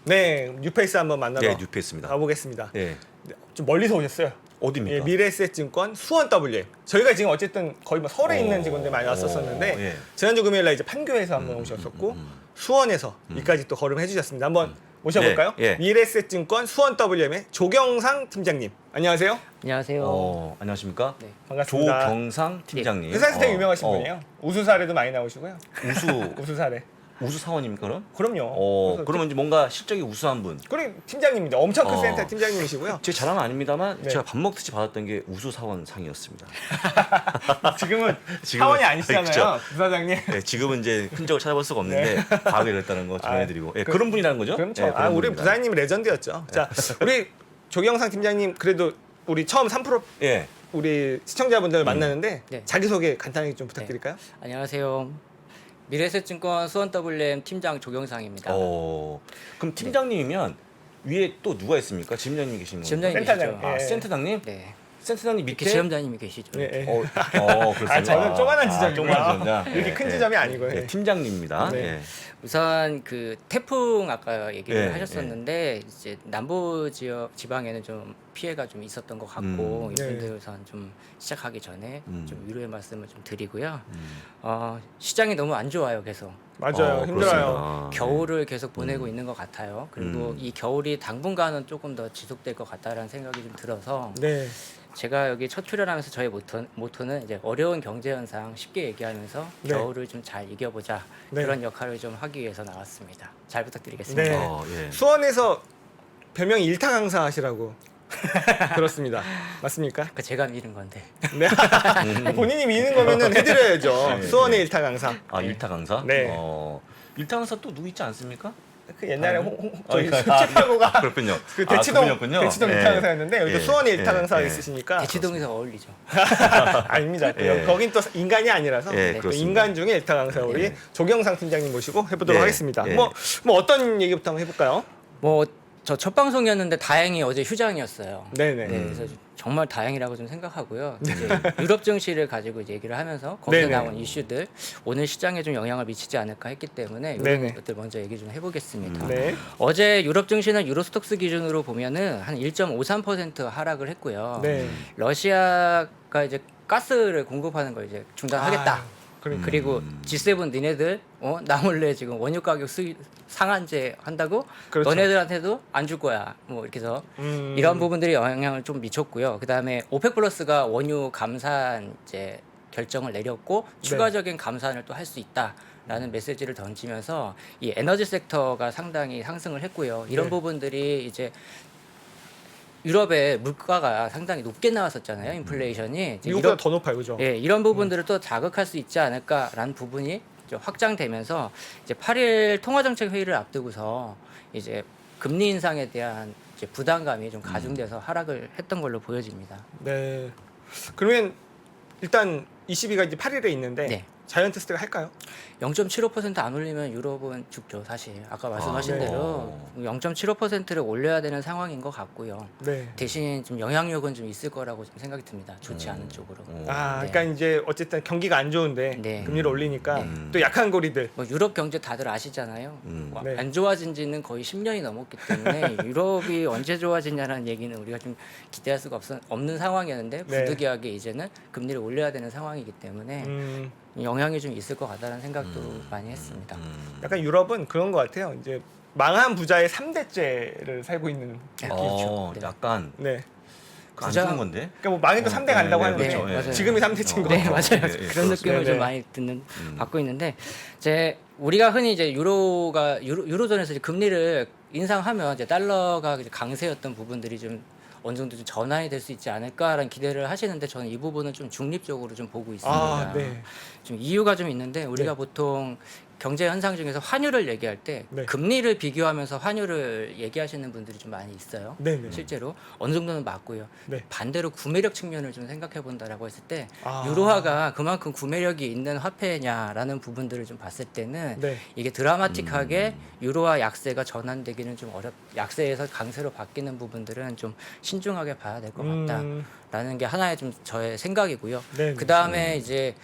네, 뉴페이스 한번 만나러 네, 뉴페이스입니다. 가보겠습니다. 네. 좀 멀리서 오셨어요. 어디입니까? 예, 미래에셋증권 수원 WM. 저희가 지금 어쨌든 거의 뭐 서울에 있는 직원들 많이 왔었었는데 예. 지난주 금요일날 이제 판교에서 한번 오셨었고 수원에서 이까지 또 걸음해 주셨습니다. 한번 모셔볼까요? 예, 예. 미래에셋증권 수원 WM의 조경상 팀장님. 안녕하세요. 안녕하세요. 안녕하십니까? 네. 반갑습니다. 조경상 팀장님. 회사에서 되게 유명하신 분이에요. 우수 사례도 많이 나오시고요. 우수 우수 사례. 우수 사원입니까 그럼? 그럼요. 그래서 그러면 이제 뭔가 실적이 우수한 분. 그리고 팀장님입니다. 엄청 큰 어. 센터 팀장님이시고요. 제 자랑은 아닙니다만 네. 제가 밥 먹듯이 받았던 게 우수 사원 상이었습니다. 지금은 지금은- 사원이 아니시잖아요, 그렇죠. 부사장님. 네, 지금은 이제 흔적을 찾아볼 수가 없는데 과거에 그랬다는 거 전해드리고 예, 그런 분이라는 거죠? 그렇죠. 예, 그런 우리 분입니다. 부사장님 레전드였죠. 자, 우리 조경상 팀장님 그래도 우리 처음 3프로 예. 우리 시청자분들 만나는데 네. 자기소개 간단하게 좀 부탁드릴까요? 안녕하세요. 미래에셋증권 수원 WM 팀장 조경상입니다. 그럼 팀장님이면 위에 또 누가 있습니까? 지점장님 계시는 지점장님 건가요? 센터장. 계시죠? 아, 예. 센터장님? 네. 센터장님 이렇게 밑에 지점장님이 계시죠. 네, 네. 그렇습니다. 아, 저는 조그만한 지점이고요. 조그만한 지점장. 이렇게 큰 지점이 아니고요. 예, 팀장님입니다. 네. 예. 우선 그 태풍 아까 얘기를 네, 하셨었는데 이제 남부 지역 지방에는 좀 피해가 좀 있었던 것 같고 네. 이분들 우선 좀 시작하기 전에 좀 위로의 말씀을 좀 드리고요. 음. 시장이 너무 안 좋아요, 계속. 맞아요. 힘들어요. 그렇습니다. 겨울을 계속 보내고 있는 것 같아요. 그리고 이 겨울이 당분간은 조금 더 지속될 것 같다라는 생각이 좀 들어서 네. 제가 여기 첫 출연하면서 저의 모토는 이제 어려운 경제 현상 쉽게 얘기하면서 네. 겨울을 좀 잘 이겨보자 네. 그런 역할을 좀 하기 위해서 나왔습니다. 잘 부탁드리겠습니다. 네. 예. 수원에서 별명이 일타 강사 하시라고 들었습니다. 맞습니까? 그 제가 미는 건데. 네. 본인이 미는 거면은 해드려야죠. 네, 수원의 네. 일타 강사. 일타 강사? 네. 일타 강사 또 누구 있지 않습니까? 그 옛날에 저희 아, 술집하고가 그렇군요. 그 대치동 그분이었군요. 대치동 예. 일타 강사였는데 여기도 예. 수원의 일타 예. 강사가 예. 있으시니까 대치동에서 어울리죠. 아닙니다. 또 예. 거긴 또 인간이 아니라서 예, 또 그렇습니다. 인간 중에 일타 강사 우리 조경상 팀장님 모시고 해보도록 예. 하겠습니다. 예. 뭐 어떤 얘기부터 한번 해볼까요? 뭐 저 첫 방송이었는데 다행히 어제 휴장이었어요. 네네. 네, 그래서 정말 다행이라고 좀 생각하고요. 이제 유럽 증시를 가지고 이제 얘기를 하면서 거기서 네네. 나온 이슈들 오늘 시장에 좀 영향을 미치지 않을까 했기 때문에 네네. 이런 것들 먼저 얘기 좀 해보겠습니다. 네. 어제 유럽 증시는 유로스톡스 기준으로 보면은 한 1.53% 하락을 했고요. 네. 러시아가 이제 가스를 공급하는 걸 이제 중단하겠다. 아, 그러니까. 그리고 G7 니네들 나 몰래 지금 원유 가격 상한제 한다고 그렇죠. 너네들한테도 안 줄 거야. 뭐 이렇게 해서 음. 이런 부분들이 영향을 좀 미쳤고요. 그다음에 오펙 플러스가 원유 감산 이제 결정을 내렸고 네. 추가적인 감산을 또 할 수 있다라는 메시지를 던지면서 이 에너지 섹터가 상당히 상승을 했고요. 이런 네. 부분들이 이제 유럽의 물가가 상당히 높게 나왔었잖아요. 인플레이션이. 이제 미국보다 더 높아요, 그죠? 예, 이런 부분들을 또 자극할 수 있지 않을까라는 부분이 이제 확장되면서 이제 8일 통화정책 회의를 앞두고서 이제 금리 인상에 대한 이제 부담감이 좀 가중돼서 하락을 했던 걸로 보여집니다. 네. 그러면 일단 22가 이제 8일에 있는데 네. 자이언트스가 할까요? 0.75%안 올리면 유럽은 죽죠, 사실. 아까 말씀하신 네. 대로 0.75%를 올려야 되는 상황인 것 같고요. 네. 대신 좀 영향력은 좀 있을 거라고 좀 생각이 듭니다. 좋지 않은 쪽으로. 아, 네. 그러니까 이제 어쨌든 경기가 안 좋은데 네. 금리를 올리니까 네. 또 약한 고리들. 뭐 유럽 경제 다들 아시잖아요. 뭐 네. 안 좋아진 지는 거의 10년이 넘었기 때문에 유럽이 언제 좋아지냐라는 얘기는 우리가 좀 기대할 수가 없는 상황이었는데 네. 부득이하게 이제는 금리를 올려야 되는 상황이기 때문에 영향이 좀 있을 것 같다는 생각도 많이 했습니다. 약간 유럽은 그런 것 같아요. 이제 망한 부자의 3대째를 살고 있는. 그렇죠. 네. 약간 네. 안 부자- 좋은 건데. 그러니까 뭐 망해도 3대 간다고 네, 하는 네, 거죠. 그렇죠. 네, 지금이 3대째인 거. 네, 맞아요. 예, 예, 그런 느낌을 네네. 좀 많이 받고 있는데 이제 우리가 흔히 이제 유로존에서 이제 금리를 인상하면 이제 달러가 이제 강세였던 부분들이 좀 어느 정도 좀 전환이 될 수 있지 않을까라는 기대를 하시는데 저는 이 부분은 좀 중립적으로 좀 보고 있습니다. 아, 네. 좀 이유가 좀 있는데 우리가 네. 보통 경제 현상 중에서 환율을 얘기할 때 네. 금리를 비교하면서 환율을 얘기하시는 분들이 좀 많이 있어요. 네네. 실제로 어느 정도는 맞고요. 네. 반대로 구매력 측면을 좀 생각해 본다라고 했을 때 아. 유로화가 그만큼 구매력이 있는 화폐냐라는 부분들을 좀 봤을 때는 네. 이게 드라마틱하게 유로화 약세가 전환되기는 좀 약세에서 강세로 바뀌는 부분들은 좀 신중하게 봐야 될 것 같다라는 게 하나의 좀 저의 생각이고요. 네. 그 다음에 이제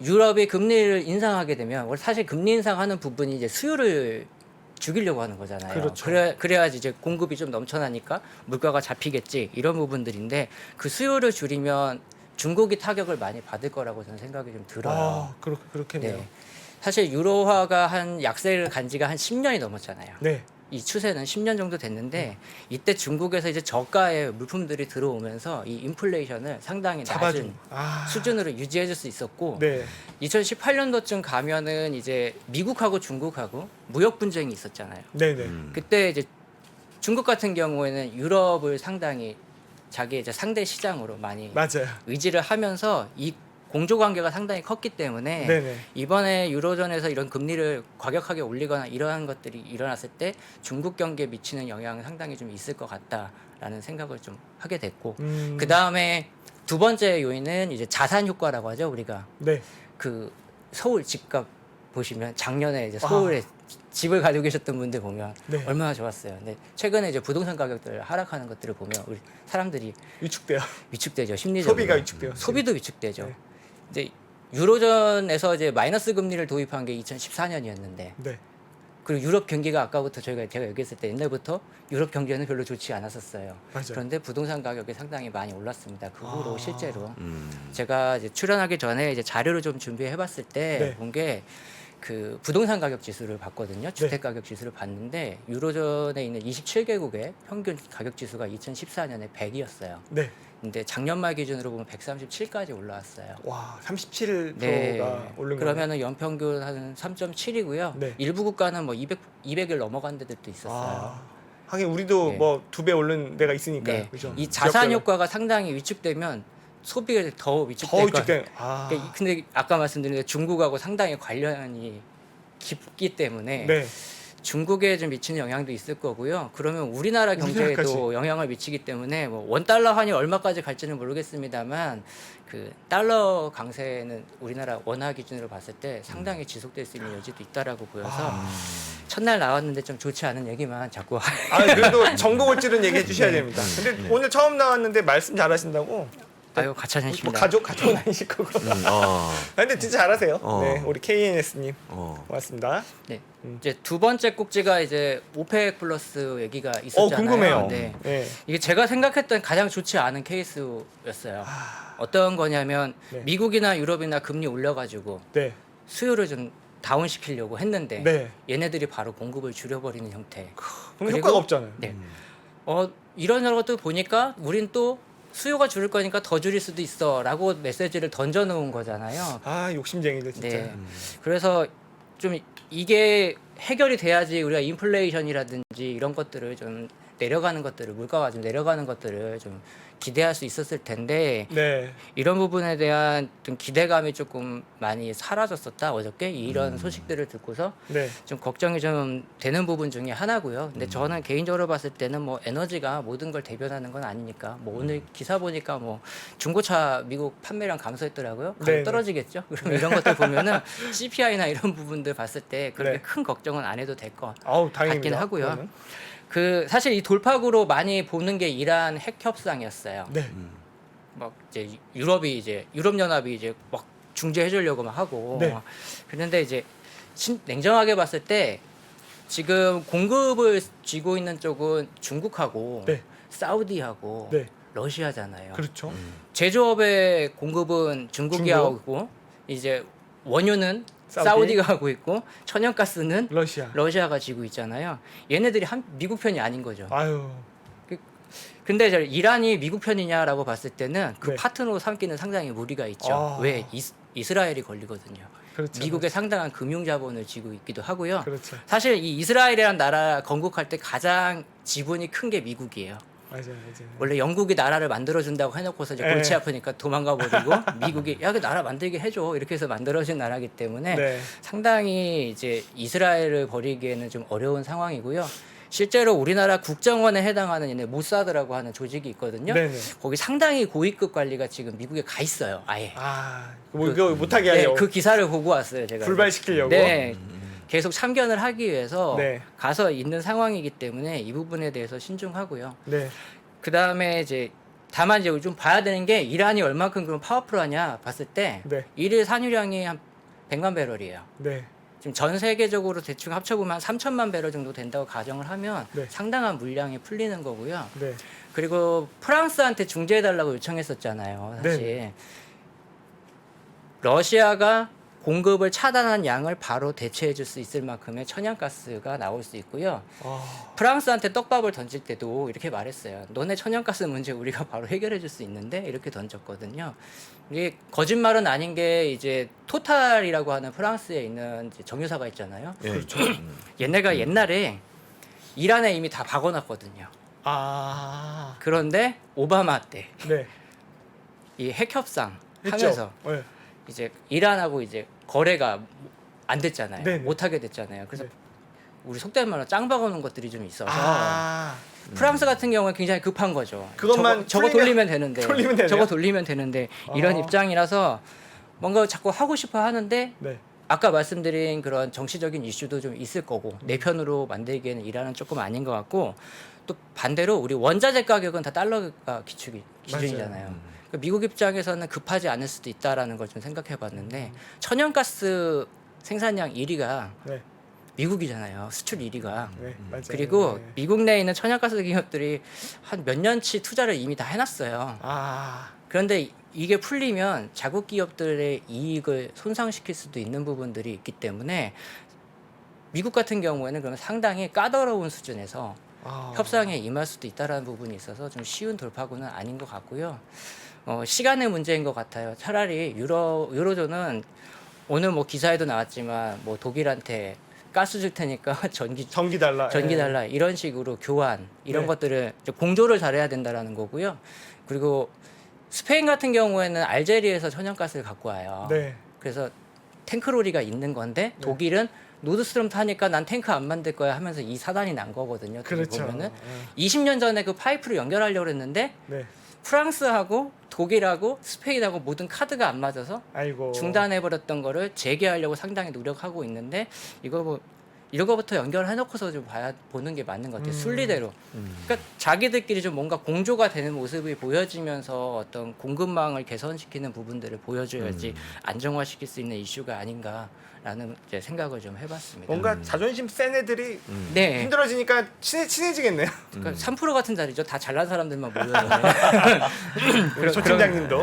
유럽이 금리를 인상하게 되면 사실 금리 인상하는 부분이 이제 수요를 죽이려고 하는 거잖아요. 그렇죠. 그래야지 이제 공급이 좀 넘쳐나니까 물가가 잡히겠지 이런 부분들인데 그 수요를 줄이면 중국이 타격을 많이 받을 거라고 저는 생각이 좀 들어요. 아, 그렇겠네요. 네. 사실 유로화가 한 약세를 간 지가 한 10년이 넘었잖아요. 네. 이 추세는 10년 정도 됐는데 이때 중국에서 이제 저가의 물품들이 들어오면서 이 인플레이션을 상당히 잡아준. 낮은 수준으로 유지해줄 수 있었고 네. 2018년도쯤 가면은 이제 미국하고 중국하고 무역 분쟁이 있었잖아요. 네네. 그때 이제 중국 같은 경우에는 유럽을 상당히 자기 이제 상대 시장으로 많이 맞아요. 의지를 하면서 이 공조 관계가 상당히 컸기 때문에 네네. 이번에 유로존에서 이런 금리를 과격하게 올리거나 이러한 것들이 일어났을 때 중국 경기에 미치는 영향은 상당히 좀 있을 것 같다라는 생각을 좀 하게 됐고 그 다음에 두 번째 요인은 이제 자산 효과라고 하죠. 우리가 네. 그 서울 집값 보시면 작년에 이제 서울에 집을 가지고 계셨던 분들 보면 네. 얼마나 좋았어요. 근데 최근에 이제 부동산 가격들 하락하는 것들을 보면 우리 사람들이 위축돼요. 위축되죠. 심리적으로. 소비가 위축돼요. 소비도 위축되죠. 네. 이제 유로존에서 이제 마이너스 금리를 도입한 게 2014년이었는데 네. 그리고 유럽 경기가 아까부터 제가 얘기했을 때 옛날부터 유럽 경제는 별로 좋지 않았었어요. 맞아요. 그런데 부동산 가격이 상당히 많이 올랐습니다. 그 후로 실제로 음. 제가 이제 출연하기 전에 이제 자료를 좀 준비해봤을 때 네. 본 게 그 부동산 가격 지수를 봤거든요. 주택 가격 지수를 봤는데 유로존에 있는 27개국의 평균 가격 지수가 2014년에 100이었어요. 네. 근데 작년 말 기준으로 보면 137까지 올라왔어요. 와, 37%가 네. 오른 거예요. 그러면은 연평균 한 3.7이고요. 네. 일부 국가는 뭐 200을 넘어간 데들도 있었어요. 하긴 우리도 네. 뭐 2배 오른 데가 있으니까. 네. 그죠? 이 자산 지역별로. 효과가 상당히 위축되면 소비가 더 더 위축될 거예요. 위축된. 근데 아까 말씀드린 대로 중국하고 상당히 관련이 깊기 때문에 네. 중국에 좀 미치는 영향도 있을 거고요. 그러면 우리나라 경제에도 우리나라까지. 영향을 미치기 때문에 뭐 원달러 환이 얼마까지 갈지는 모르겠습니다만 그 달러 강세는 우리나라 원화 기준으로 봤을 때 상당히 지속될 수 있는 여지도 있다라고 보여서 첫날 나왔는데 좀 좋지 않은 얘기만 자꾸 그래도 전국 올지는 얘기해 주셔야 네. 됩니다. 근데 오늘 처음 나왔는데 말씀 잘하신다고. 아유 가차하십니다. 뭐 가족 다니실 거고. 근데 진짜 잘하세요. 네, 우리 KNS님 고맙습니다. 네. 이제 두 번째 꼭지가 이제 오펙 플러스 얘기가 있었잖아요. 궁금해요. 네. 네. 이게 제가 생각했던 가장 좋지 않은 케이스였어요. 어떤 거냐면 네. 미국이나 유럽이나 금리 올려가지고 네. 수요를 좀 다운시키려고 했는데 네. 얘네들이 바로 공급을 줄여버리는 형태. 그럼 그리고- 효과가 없잖아요. 네. 이런 것도 보니까 우린 또 수요가 줄을 거니까 더 줄일 수도 있어라고 메시지를 던져놓은 거잖아요. 욕심쟁이들 진짜. 네. 그래서 좀 이게 해결이 돼야지 우리가 인플레이션이라든지 이런 것들을 좀 내려가는 것들을 물가가 좀 내려가는 것들을 좀 기대할 수 있었을 텐데 네. 이런 부분에 대한 좀 기대감이 조금 많이 사라졌었다 어저께 이런 소식들을 듣고서 네. 좀 걱정이 좀 되는 부분 중에 하나고요. 근데 저는 개인적으로 봤을 때는 뭐 에너지가 모든 걸 대변하는 건 아니니까 뭐 오늘 기사 보니까 뭐 중고차 미국 판매량 감소했더라고요. 가격 네네. 떨어지겠죠. 그럼 이런 것들 보면은 CPI나 이런 부분들 봤을 때 그렇게 네. 큰 걱정은 안 해도 될 것 다행입니다. 같긴 하고요. 그거는. 그 사실 이 돌파구로 많이 보는 게 이란 핵 협상이었어요. 네. 막 이제 유럽이 이제 유럽 연합이 이제 막 중재해 주려고 막 하고 네. 그런데 이제 냉정하게 봤을 때 지금 공급을 쥐고 있는 쪽은 중국하고 네. 사우디하고 네. 러시아잖아요. 그렇죠. 제조업의 공급은 중국이 중국. 하고 이제 원유는 사우디. 사우디가 하고 있고 천연가스는 러시아. 러시아가 지고 있잖아요. 얘네들이 미국 편이 아닌 거죠. 아유. 근데 이란이 미국 편이냐라고 봤을 때는 그 네. 파트너 삼기는 상당히 무리가 있죠. 왜 이스라엘이 걸리거든요. 그렇죠. 미국의 상당한 금융 자본을 쥐고 있기도 하고요. 그렇죠. 사실 이 이스라엘이라는 나라 건국할 때 가장 지분이 큰 게 미국이에요. 맞아요. 원래 영국이 나라를 만들어준다고 해놓고서 이제 네. 골치 아프니까 도망가 버리고 미국이 야 그 나라 만들게 해줘 이렇게 해서 만들어진 나라기 때문에 네. 상당히 이제 이스라엘을 버리기에는 좀 어려운 상황이고요. 실제로 우리나라 국정원에 해당하는 얘네 모사드라고 하는 조직이 있거든요. 네네. 거기 상당히 고위급 관리가 지금 미국에 가 있어요. 아예. 뭐 이거 못하게 네, 하려고. 그 기사를 보고 왔어요. 제가. 불발시키려고. 네. 계속 참견을 하기 위해서 네. 가서 있는 상황이기 때문에 이 부분에 대해서 신중하고요. 네. 그 다음에 이제 다만 이제 좀 봐야 되는 게 이란이 얼마큼 그럼 파워풀하냐 봤을 때 네. 일일 산유량이 한 100만 배럴이에요. 네. 지금 전 세계적으로 대충 합쳐보면 한 3천만 배럴 정도 된다고 가정을 하면 네. 상당한 물량이 풀리는 거고요. 네. 그리고 프랑스한테 중재해달라고 요청했었잖아요. 사실 네. 러시아가 공급을 차단한 양을 바로 대체해줄 수 있을 만큼의 천연가스가 나올 수 있고요. 아, 프랑스한테 떡밥을 던질 때도 이렇게 말했어요. 너네 천연가스 문제 우리가 바로 해결해줄 수 있는데 이렇게 던졌거든요. 이게 거짓말은 아닌 게 이제 토탈이라고 하는 프랑스에 있는 이제 정유사가 있잖아요. 예. 그렇죠. 얘네가 옛날에 이란에 이미 다 박아놨거든요. 아, 그런데 오바마 때 네. 이 핵협상 했죠. 하면서 네. 이제 이란하고 이제 거래가 안 됐잖아요. 네네. 못하게 됐잖아요. 그래서 네. 우리 속된 말로 짱 박아놓은 것들이 좀 있어서 아, 프랑스 같은 경우는 굉장히 급한 거죠. 그것만 저거 돌리면 되는데 돌리면 되네요? 저거 돌리면 되는데 이런 아. 입장이라서 뭔가 자꾸 하고 싶어 하는데 네. 아까 말씀드린 그런 정치적인 이슈도 좀 있을 거고 내 편으로 만들기에는 이란은 조금 아닌 것 같고 또 반대로 우리 원자재 가격은 다 달러가 기준이잖아요. 그러니까 미국 입장에서는 급하지 않을 수도 있다라는 걸 좀 생각해봤는데 천연가스 생산량 1위가 네. 미국이잖아요. 수출 1위가. 네. 맞아요. 그리고 네. 미국 내에 있는 천연가스 기업들이 한 몇 년치 투자를 이미 다 해놨어요. 아, 그런데 이게 풀리면 자국 기업들의 이익을 손상시킬 수도 있는 부분들이 있기 때문에 미국 같은 경우에는 그러면 상당히 까다로운 수준에서 아. 협상에 임할 수도 있다라는 부분이 있어서 좀 쉬운 돌파구는 아닌 것 같고요. 시간의 문제인 것 같아요. 차라리 유로존은 오늘 뭐 기사에도 나왔지만 뭐 독일한테 가스 줄 테니까 전기 달라. 달라 이런 식으로 교환 이런 네. 것들을 이제 공조를 잘해야 된다라는 거고요. 그리고 스페인 같은 경우에는 알제리에서 천연가스를 갖고 와요. 네. 그래서 탱크로리가 있는 건데 네. 독일은 노드스트롬 타니까 난 탱크 안 만들 거야 하면서 이 사단이 난 거거든요. 그렇죠. 보면은 20년 전에 그 파이프를 연결하려고 했는데 네. 프랑스하고 독일하고 스페인하고 모든 카드가 안 맞아서 아이고. 중단해버렸던 거를 재개하려고 상당히 노력하고 있는데 이거 뭐 이런 거부터 연결해놓고서 좀 보는 게 맞는 것 같아요. 순리대로. 그러니까 자기들끼리 좀 뭔가 공조가 되는 모습이 보여지면서 어떤 공급망을 개선시키는 부분들을 보여줘야지 안정화시킬 수 있는 이슈가 아닌가라는 이제 생각을 좀 해봤습니다. 뭔가 자존심 센 애들이 네. 힘들어지니까 친해지겠네요. 그러니까 3% 같은 자리죠. 다 잘난 사람들만 모여서. 우리 조 팀장님도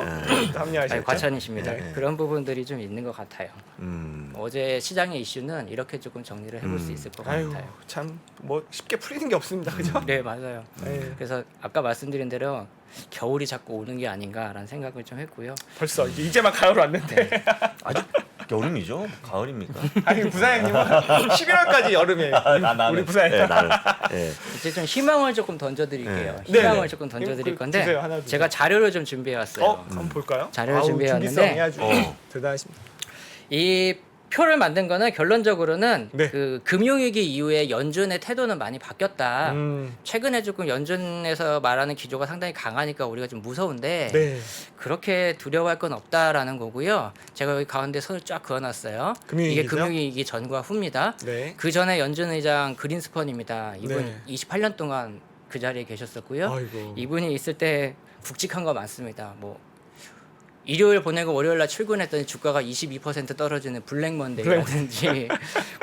합류하셨죠. 아니, 과찬이십니다. 네. 그런 부분들이 좀 있는 것 같아요. 음. 어제 시장의 이슈는 이렇게 조금 정리를 해볼 수 있을 것 아유, 같아요. 참 뭐 쉽게 풀리는 게 없습니다. 그죠? 네, 맞아요. 네. 그래서 아까 말씀드린 대로 겨울이 자꾸 오는 게 아닌가라는 생각을 좀 했고요. 벌써 이제 막 가을 왔는데. 아직 여름이죠? 가을입니까? 아니 부사장님은 11월까지 여름이에요. 우리 부사장. 네, 나는. 네. 이제 좀 희망을 조금 던져드릴게요. 네. 희망을 네. 조금 던져드릴 그, 건데 주세요, 하나 주세요. 제가 자료를 좀 준비해왔어요. 한번 볼까요? 자료를 아우, 준비해왔는데 준비성이 아주 대단하십니다. 이 표를 만든 거는 결론적으로는 네. 그 금융위기 이후에 연준의 태도는 많이 바뀌었다. 음, 최근에 조금 연준에서 말하는 기조가 상당히 강하니까 우리가 좀 무서운데 네. 그렇게 두려워할 건 없다라는 거고요. 제가 여기 가운데 손을 쫙 그어놨어요. 금융위기죠? 이게 금융위기 전과 후입니다. 네. 그 전에 연준 의장 그린스펀입니다. 이분 네. 28년 동안 그 자리에 계셨었고요. 아이고. 이분이 있을 때 굵직한 거 많습니다. 뭐 일요일 보내고 월요일 날 출근했더니 주가가 22% 떨어지는 블랙먼데이라든지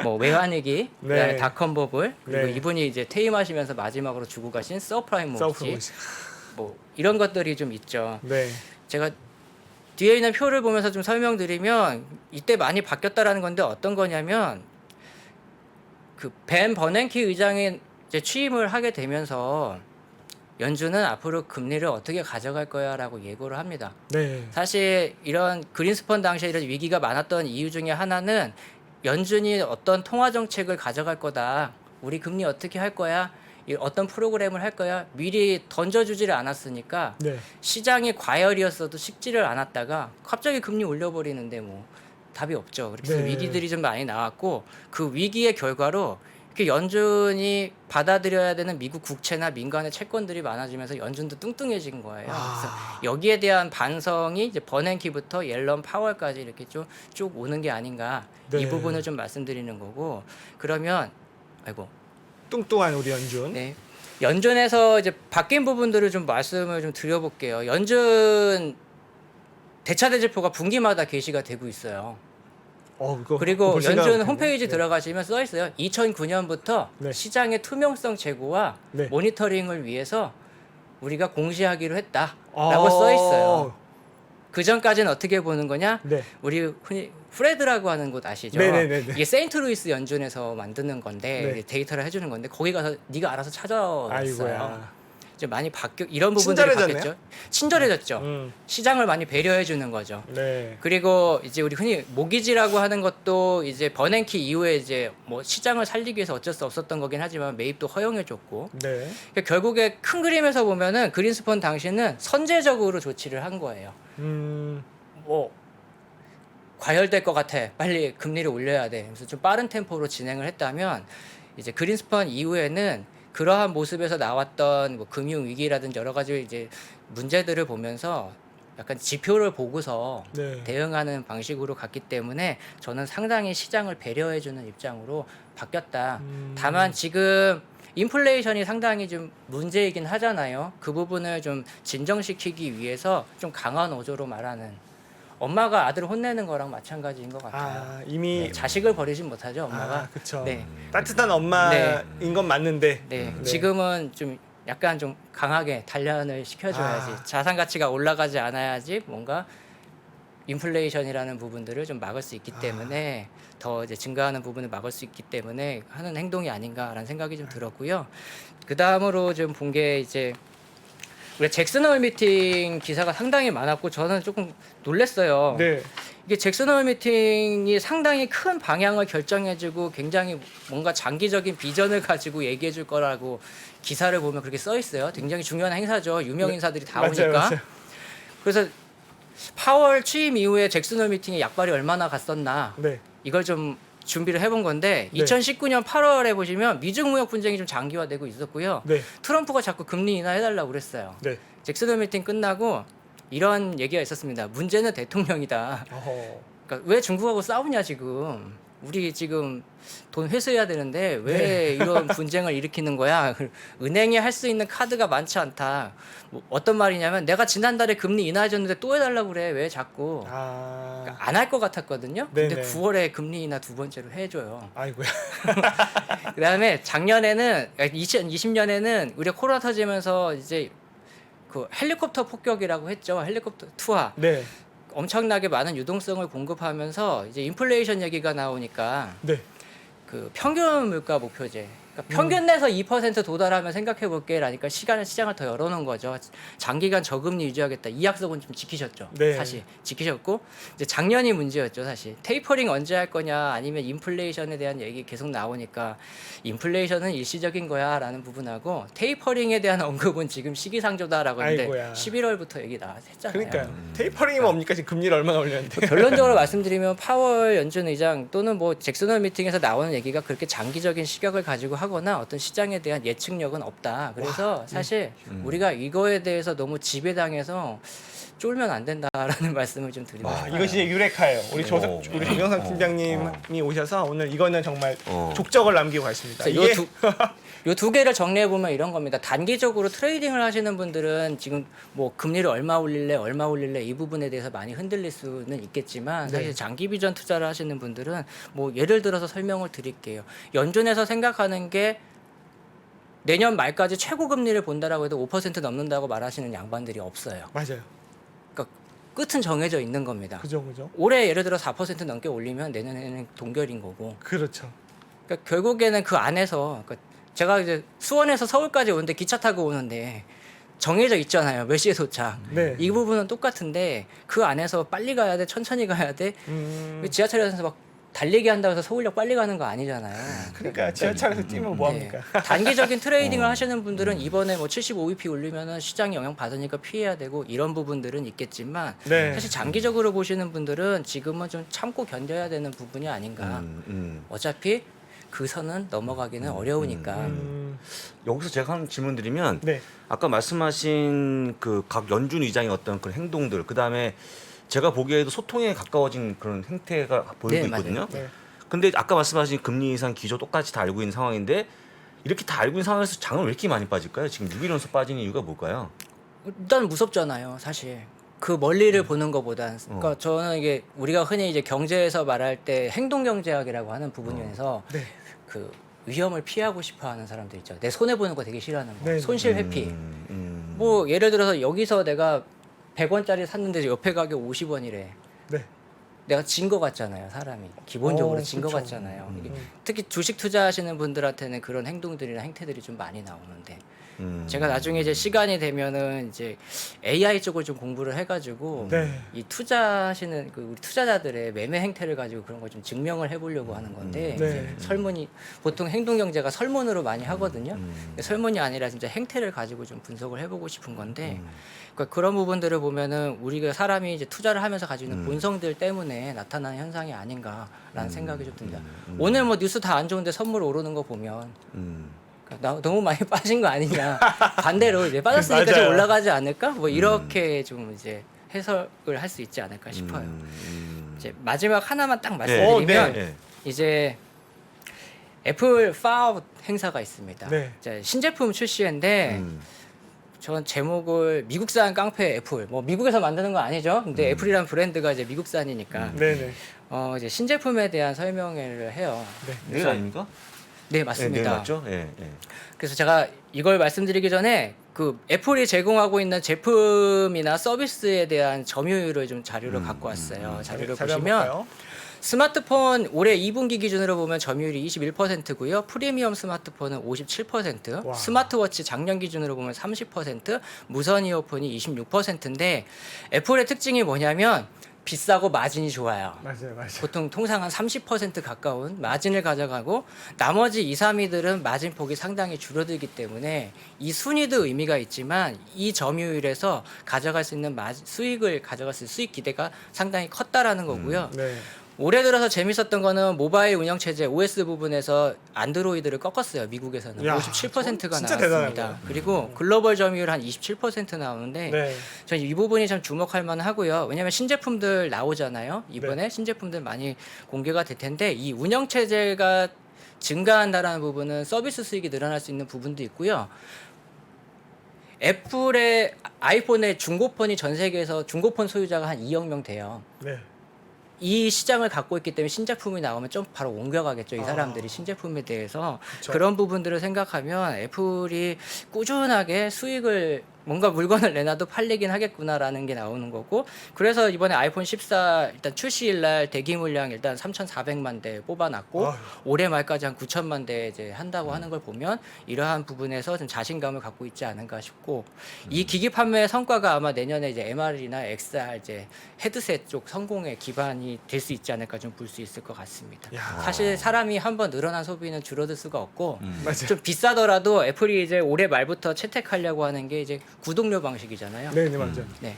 뭐 외환위기, 네. 그다음에 닷컴 버블, 그리고 네. 이분이 이제 퇴임하시면서 마지막으로 주고 가신 서프라임 모기지, 서프로지. 뭐 이런 것들이 좀 있죠. 네. 제가 뒤에 있는 표를 보면서 좀 설명드리면 이때 많이 바뀌었다라는 건데 어떤 거냐면 그 벤 버냉키 의장이 이제 취임을 하게 되면서 연준은 앞으로 금리를 어떻게 가져갈 거야라고 예고를 합니다. 네. 사실 이런 그린스펀 당시에 이런 위기가 많았던 이유 중에 하나는 연준이 어떤 통화 정책을 가져갈 거다. 우리 금리 어떻게 할 거야? 어떤 프로그램을 할 거야? 미리 던져주지를 않았으니까 네. 시장이 시장이 과열이었어도 식지를 않았다가 갑자기 금리 올려버리는데 뭐 답이 없죠. 그래서 네. 위기들이 좀 많이 나왔고 그 위기의 결과로 이렇게 연준이 받아들여야 되는 미국 국채나 민간의 채권들이 많아지면서 연준도 뚱뚱해진 거예요. 그래서 여기에 대한 반성이 이제 버냉키부터 옐런 파월까지 이렇게 쭉 오는 게 아닌가 네. 이 부분을 좀 말씀드리는 거고 그러면 아이고 뚱뚱한 우리 연준. 네. 연준에서 이제 바뀐 부분들을 좀 말씀을 좀 드려볼게요. 연준 대차대조표가 분기마다 게시가 되고 있어요. 그거 그리고 볼 생각은 연준 못했네. 홈페이지 네. 들어가시면 써 있어요. 2009년부터 네. 시장의 투명성 제고와 네. 모니터링을 위해서 우리가 공시하기로 했다라고 아. 써 있어요. 그 전까지는 어떻게 보는 거냐? 네. 우리 흔히 프레드라고 하는 곳 아시죠? 네네네네. 이게 세인트루이스 연준에서 만드는 건데 네. 이게 데이터를 해주는 건데 거기 가서 네가 알아서 찾아왔어요. 아이고야. 이제 많이 이런 부분들이 친절해졌네요? 바뀌었죠. 친절해졌죠. 시장을 많이 배려해 주는 거죠. 네. 그리고 이제 우리 흔히 모기지라고 하는 것도 이제 버냉키 이후에 이제 뭐 시장을 살리기 위해서 어쩔 수 없었던 거긴 하지만 매입도 허용해 줬고 네. 그러니까 결국에 큰 그림에서 보면은 그린스펀 당시는 선제적으로 조치를 한 거예요. 뭐 과열될 것 같아. 빨리 금리를 올려야 돼. 그래서 좀 빠른 템포로 진행을 했다면 이제 그린스펀 이후에는 그러한 모습에서 나왔던 뭐 금융 위기라든지 여러 가지 이제 문제들을 보면서 약간 지표를 보고서 네. 대응하는 방식으로 갔기 때문에 저는 상당히 시장을 배려해주는 입장으로 바뀌었다. 다만 지금 인플레이션이 상당히 좀 문제이긴 하잖아요. 그 부분을 좀 진정시키기 위해서 좀 강한 어조로 말하는 엄마가 아들을 혼내는 거랑 마찬가지인 것 같아요. 아, 이미 네, 자식을 버리진 못하죠, 엄마가. 그렇죠. 네. 따뜻한 엄마인 건 맞는데. 네, 지금은 좀 약간 좀 강하게 단련을 시켜줘야지. 아. 자산 가치가 올라가지 않아야지 뭔가 인플레이션이라는 부분들을 좀 막을 수 있기 때문에 더 이제 증가하는 부분을 막을 수 있기 때문에 하는 행동이 아닌가라는 생각이 좀 들었고요. 그 다음으로 좀 본 게 이제 우리 잭슨홀 미팅 기사가 상당히 많았고 저는 조금 놀랐어요. 네. 이게 잭슨홀 미팅이 상당히 큰 방향을 결정해주고 굉장히 뭔가 장기적인 비전을 가지고 얘기해줄 거라고 기사를 보면 그렇게 써 있어요. 굉장히 중요한 행사죠. 유명 인사들이 다 맞아요, 오니까. 맞아요. 그래서 파월 취임 이후에 잭슨홀 미팅에 약발이 얼마나 갔었나 네. 이걸 좀 준비를 해본 건데 네. 2019년 8월에 보시면 미중 무역 분쟁이 좀 장기화되고 있었고요. 네. 트럼프가 자꾸 금리 인하해달라고 그랬어요. 네. 잭슨홀 미팅 끝나고 이런 얘기가 있었습니다. 문제는 대통령이다. 어허. 그러니까 왜 중국하고 싸우냐 지금. 우리 지금 돈 회수해야 되는데 왜 네. 이런 분쟁을 일으키는 거야? 은행이 할 수 있는 카드가 많지 않다. 뭐 어떤 말이냐면 내가 지난달에 금리 인하해줬는데 또 해달라고 그래. 왜 자꾸. 아. 안 할 것 같았거든요. 근데 네네. 9월에 금리 인하 두 번째로 해줘요. 아이고야. 그다음에 작년에는 2020년에는 우리가 코로나 터지면서 이제 그 헬리콥터 폭격이라고 했죠. 헬리콥터 투하. 네. 엄청나게 많은 유동성을 공급하면서 이제 인플레이션 얘기가 나오니까 네. 그 평균 물가 목표제. 그러니까 평균 내서 2% 도달하면 생각해 볼게라니까 시장을 더 열어놓은 거죠. 장기간 저금리 유지하겠다. 이 약속은 좀 지키셨죠. 네. 사실 지키셨고 이제 작년이 문제였죠. 사실 테이퍼링 언제 할 거냐 아니면 인플레이션에 대한 얘기 계속 나오니까 인플레이션은 일시적인 거야라는 부분하고 테이퍼링에 대한 언급은 지금 시기상조다라고 했는데 아이고야. 11월부터 얘기 했잖아요. 그러니까요. 테이퍼링이 뭡니까 지금 금리를 얼마나 올렸는데. 결론적으로 말씀드리면 파월 연준 의장 또는 뭐 잭슨홀 미팅에서 나오는 얘기가 그렇게 장기적인 시각을 가지고 하거나 어떤 시장에 대한 예측력은 없다. 그래서 사실 우리가 이거에 대해서 너무 지배당해서 쫄면 안 된다라는 말씀을 좀 드리고 싶어요. 이것이 유레카예요. 우리 우리 조정상 팀장님이 오셔서 오늘 이거는 정말 족적을 남기고 가십니다. 이게 요 두 개를 정리해 보면 이런 겁니다. 단기적으로 트레이딩을 하시는 분들은 지금 뭐 금리를 얼마 올릴래 이 부분에 대해서 많이 흔들릴 수는 있겠지만 네. 사실 장기 비전 투자를 하시는 분들은 뭐 예를 들어서 설명을 드릴게요. 연준에서 생각하는 게 내년 말까지 최고 금리를 본다라고 해도 5% 넘는다고 말하시는 양반들이 없어요. 맞아요. 그러니까 끝은 정해져 있는 겁니다. 그죠. 올해 예를 들어 4% 넘게 올리면 내년에는 동결인 거고. 그렇죠. 그러니까 결국에는 그 안에서 그러니까 제가 이제 수원에서 서울까지 오는데 기차 타고 오는데 정해져 있잖아요. 몇 시에 도착. 네. 이 부분은 똑같은데 그 안에서 빨리 가야 돼, 천천히 가야 돼. 지하철에서 막 달리기 한다고 해서 서울역 빨리 가는 거 아니잖아요. 그러니까 지하철에서 뛰면 뭐 합니까? 단기적인 트레이딩을 하시는 분들은 이번에 뭐 75bp 올리면은 시장이 영향 받으니까 피해야 되고 이런 부분들은 있겠지만 네. 사실 장기적으로 보시는 분들은 지금은 좀 참고 견뎌야 되는 부분이 아닌가. 어차피 그 선은 넘어가기는 어려우니까. 여기서 제가 한 질문 드리면 네. 아까 말씀하신 그 각 연준 의장의 어떤 그런 행동들 그다음에 제가 보기에도 소통에 가까워진 그런 행태가 보이고 네, 있거든요. 맞아요. 네. 근데 아까 말씀하신 금리 인상 기조 똑같이 다 알고 있는 상황인데 이렇게 다 알고 있는 상황에서 장은 왜 이렇게 많이 빠질까요? 지금 6일연속 빠진 이유가 뭘까요? 일단 무섭잖아요, 사실. 그 멀리를 보는 것보단 그러니까 저는 이게 우리가 흔히 이제 경제에서 말할 때 행동 경제학이라고 하는 부분에서 네. 그 위험을 피하고 싶어하는 사람들 있죠. 내 손해 보는 거 되게 싫어하는 거. 네. 손실 회피. 뭐 예를 들어서 여기서 내가 100원짜리 샀는데 옆에 가격 50원이래. 네. 내가 진 거 같잖아요, 사람이. 기본적으로 진 거 그쵸. 같잖아요. 이게 특히 주식 투자하시는 분들한테는 그런 행동들이나 행태들이 좀 많이 나오는데 제가 나중에 이제 시간이 되면은 이제 AI 쪽을 좀 공부를 해가지고 네. 이 투자하시는 그 우리 투자자들의 매매 행태를 가지고 그런 걸 좀 증명을 해보려고 하는 건데 네. 이제 설문이 보통 행동 경제가 설문으로 많이 하거든요. 설문이 아니라 진짜 행태를 가지고 좀 분석을 해보고 싶은 건데 그러니까 그런 부분들을 보면은 우리가 사람이 이제 투자를 하면서 가지고 있는 본성들 때문에 나타나는 현상이 아닌가라는 생각이 좀 듭니다. 오늘 뭐 뉴스 다 안 좋은데 선물 오르는 거 보면 나 너무 많이 빠진 거 아니냐. 반대로 이제 빠졌으니까 좀 맞아요. 올라가지 않을까? 뭐 이렇게 좀 이제 해석을 할 수 있지 않을까 싶어요. 이제 마지막 하나만 딱 말씀드리면 네. 이제 애플 파워 행사가 있습니다. 네. 이제 신제품 출시인데 전 제목을 미국산 깡패 애플. 뭐 미국에서 만드는 건 아니죠. 근데 애플이란 브랜드가 이제 미국산이니까 네네. 이제 신제품에 대한 설명회를 해요. 내일 아닙니까? 네 네, 맞습니다. 내일 맞죠? 예. 예. 그래서 제가 이걸 말씀드리기 전에 그 애플이 제공하고 있는 제품이나 서비스에 대한 점유율을 좀 자료를 갖고 왔어요. 자료를 자료 한번 보시면 볼까요? 스마트폰 올해 2분기 기준으로 보면 점유율이 21%고요. 프리미엄 스마트폰은 57%, 와. 스마트워치 작년 기준으로 보면 30%, 무선 이어폰이 26%인데 애플의 특징이 뭐냐면 비싸고 마진이 좋아요. 맞아요. 보통 통상 한 30% 가까운 마진을 가져가고 나머지 2, 3위들은 마진폭이 상당히 줄어들기 때문에 이 순위도 의미가 있지만 이 점유율에서 가져갈 수 있는 수익을 가져갈 수 있는 수익 기대가 상당히 컸다라는 거고요. 네. 올해 들어서 재밌었던 거는 모바일 운영체제 OS 부분에서 안드로이드를 꺾었어요. 미국에서는 야, 57%가 진짜 나왔습니다. 대단한 그리고 글로벌 점유율 한 27% 나오는데 네. 저는 이 부분이 참 주목할 만하고요. 왜냐하면 신제품들 나오잖아요. 이번에 신제품들 많이 공개가 될 텐데 이 운영체제가 증가한다라는 부분은 서비스 수익이 늘어날 수 있는 부분도 있고요. 애플의 아이폰의 중고폰이 전 세계에서 중고폰 소유자가 한 2억 명 돼요. 네. 이 시장을 갖고 있기 때문에 신제품이 나오면 좀 바로 옮겨가겠죠. 이 사람들이 신제품에 대해서 그런 부분들을 생각하면 애플이 꾸준하게 수익을 뭔가 물건을 내놔도 팔리긴 하겠구나라는 게 나오는 거고 그래서 이번에 아이폰 14 일단 출시일 날 대기 물량 일단 3,400만 대 뽑아놨고 아유. 올해 말까지 한 9천만 대 이제 한다고 하는 걸 보면 이러한 부분에서 좀 자신감을 갖고 있지 않은가 싶고 이 기기 판매 성과가 아마 내년에 이제 MR이나 XR 이제 헤드셋 쪽 성공의 기반이 될 수 있지 않을까 좀 볼 수 있을 것 같습니다. 야. 사실 사람이 한번 늘어난 소비는 줄어들 수가 없고 맞아요. 좀 비싸더라도 애플이 이제 올해 말부터 채택하려고 하는 게 이제 구독료 방식이잖아요. 네, 맞아요. 네.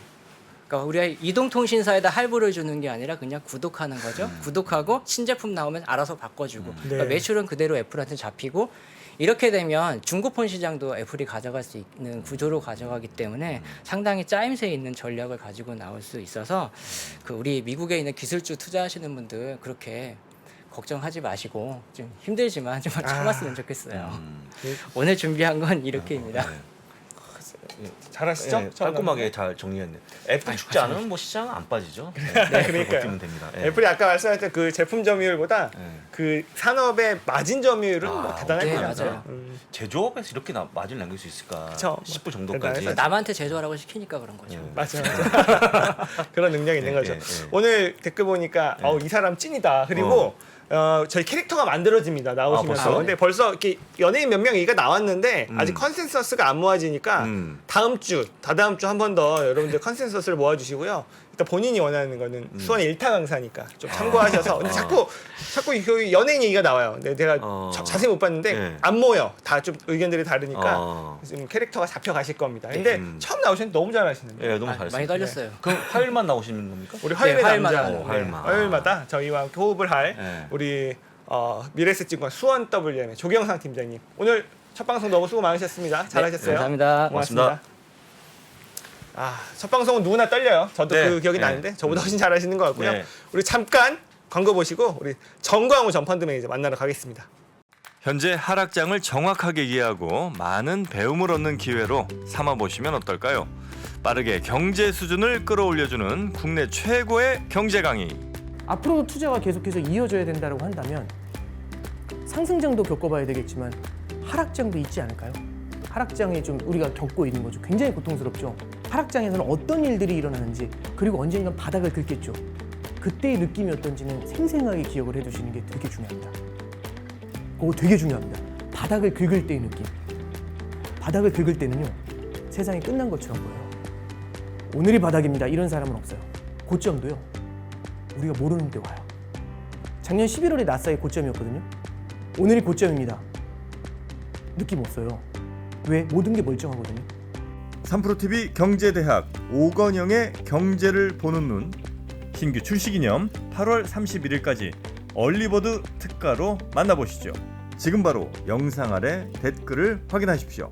그러니까 우리가 이동통신사에다 할부를 주는 게 아니라 그냥 구독하는 거죠. 구독하고 신제품 나오면 알아서 바꿔주고 그러니까 네. 매출은 그대로 애플한테 잡히고 이렇게 되면 중고폰 시장도 애플이 가져갈 수 있는 구조로 가져가기 때문에 상당히 짜임새 있는 전략을 가지고 나올 수 있어서 그 우리 미국에 있는 기술주 투자하시는 분들 그렇게 걱정하지 마시고 좀 힘들지만 좀 참았으면 좋겠어요. 오늘 준비한 건 이렇게입니다. 잘하시죠? 예, 깔끔하게 잘 정리했네. 애플 죽지 않으면 뭐 시장은 안 빠지죠. 네, 그러니까요. 버티면 됩니다. 예. 애플이 아까 말씀하셨던 그 제품 점유율보다 그 산업의 마진 점유율은 뭐 대단할 네, 거예요. 맞아요. 제조업에서 이렇게 마진을 남길 수 있을까 그쵸. 싶을 정도까지. 대단해서 남한테 제조하라고 시키니까 그런 거죠. 맞아요. 그런 능력이 있는 예, 거죠. 예, 예. 오늘 댓글 보니까 이 사람 찐이다. 그리고 저희 캐릭터가 만들어집니다. 나오시면서. 벌써? 근데 벌써 이렇게 연예인 몇 명이가 나왔는데 아직 컨센서스가 안 모아지니까 다음 주, 다다음 주 한 번 더 여러분들 컨센서스를 모아주시고요. 일단 본인이 원하는 거는 수원의 일타 강사니까 좀 참고하셔서. 근데 자꾸 그 연예인 얘기가 나와요. 근데 내가 자세히 못 봤는데 네. 안 모여. 다 좀 의견들이 다르니까 지금 캐릭터가 잡혀가실 겁니다. 근데 처음 나오셨는데 너무 잘하시는데. 예, 너무 잘했어요. 많이 떨렸어요. 그럼 화요일만 나오시는 겁니까? 우리 화요일에 화요일마다 남자 하는 화요일마다. 화요일마다 저희와 함께 호흡을 할 네. 우리 미래에셋증권 수원 WM의 조경상 팀장님 오늘 첫 방송 너무 수고 많으셨습니다. 잘하셨어요. 감사합니다. 고맙습니다. 첫 방송은 누구나 떨려요. 저도 네. 그 기억이 네. 나는데 저보다 훨씬 잘하시는 것 같고요. 네. 우리 잠깐 광고 보시고 우리 정광우 전 펀드 매니저 만나러 가겠습니다. 현재 하락장을 정확하게 이해하고 많은 배움을 얻는 기회로 삼아보시면 어떨까요? 빠르게 경제 수준을 끌어올려주는 국내 최고의 경제 강의. 앞으로도 투자가 계속해서 이어져야 된다고 한다면 상승장도 겪어봐야 되겠지만 하락장도 있지 않을까요? 하락장에 좀 우리가 겪고 있는 거죠. 굉장히 고통스럽죠. 하락장에서는 어떤 일들이 일어나는지 그리고 언젠간 바닥을 긁겠죠. 그때의 느낌이 어떤지는 생생하게 기억을 해두시는 게 되게 중요합니다. 그거 되게 중요합니다. 바닥을 긁을 때의 느낌. 바닥을 긁을 때는요. 세상이 끝난 것처럼 보여요. 오늘이 바닥입니다. 이런 사람은 없어요. 고점도요. 우리가 모르는 데 와요. 작년 11월에 나스닥이 고점이었거든요. 오늘이 고점입니다. 느낌 없어요. 왜? 모든 게 멀쩡하거든요. 3프로TV 경제대학 오건영의 경제를 보는 눈 신규 출시 기념 8월 31일까지 얼리버드 특가로 만나보시죠. 지금 바로 영상 아래 댓글을 확인하십시오.